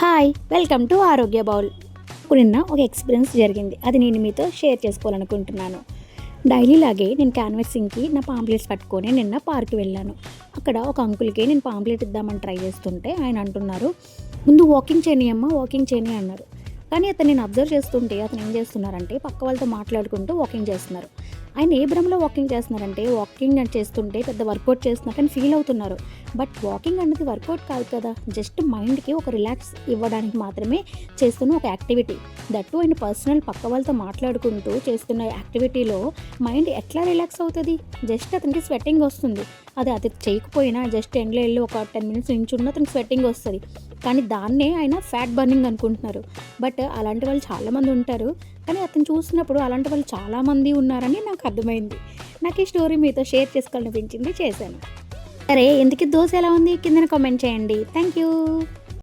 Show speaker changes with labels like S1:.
S1: Hi, welcome to ఆరోగ్య bowl. నిన్న ఒక ఎక్స్పీరియన్స్ జరిగింది, అది నేను మీతో షేర్ చేసుకోవాలనుకుంటున్నాను. డైలీ లాగే నేను క్యాన్వాసింగ్కి నా పాంప్లెట్స్ పట్టుకొని నిన్న పార్క్ వెళ్ళాను. అక్కడ ఒక అంకుల్కి నేను పాంప్లెట్ ఇద్దామని ట్రై చేస్తుంటే ఆయన అంటున్నారు, ముందు వాకింగ్ చేయని అమ్మ, వాకింగ్ చేయని అన్నారు. కానీ అతను నేను అబ్జర్వ్ చేస్తుంటే అతను ఏం చేస్తున్నారంటే పక్క వాళ్ళతో మాట్లాడుకుంటూ వాకింగ్ చేస్తున్నారు. ఆయన ఏ భ్రమలో వాకింగ్ చేస్తున్నారంటే వాకింగ్ చేస్తుంటే పెద్ద వర్కౌట్ చేస్తున్నట్టు ఫీల్ అవుతున్నారు. బట్ వాకింగ్ అనేది వర్కౌట్ కాదు కదా, జస్ట్ మైండ్కి ఒక రిలాక్స్ ఇవ్వడానికి మాత్రమే చేస్తున్న ఒక యాక్టివిటీ. దట్టు ఆయన పర్సనల్ పక్క వాళ్ళతో మాట్లాడుకుంటూ చేస్తున్న యాక్టివిటీలో మైండ్ ఎట్లా రిలాక్స్ అవుతుంది? జస్ట్ అతనికి స్వెట్టింగ్ వస్తుంది. అది చేయకపోయినా జస్ట్ ఎండ్లో వెళ్ళి ఒక 10 minutes నించున్న అతనికి స్వెట్టింగ్ వస్తుంది. కానీ దాన్నే ఆయన ఫ్యాట్ బర్నింగ్ అనుకుంటున్నారు. బట్ అలాంటి వాళ్ళు చాలామంది ఉంటారు. కానీ అతను చూసినప్పుడు అలాంటి వాళ్ళు చాలామంది ఉన్నారని నాకు అర్థమైంది. నాకు ఈ స్టోరీ మీతో షేర్ చేసుకోవాలనిపించింది, చేశాను. సరే, ఎందుకు దోశ ఎలా ఉంది కిందన కామెంట్ చేయండి. Thank you.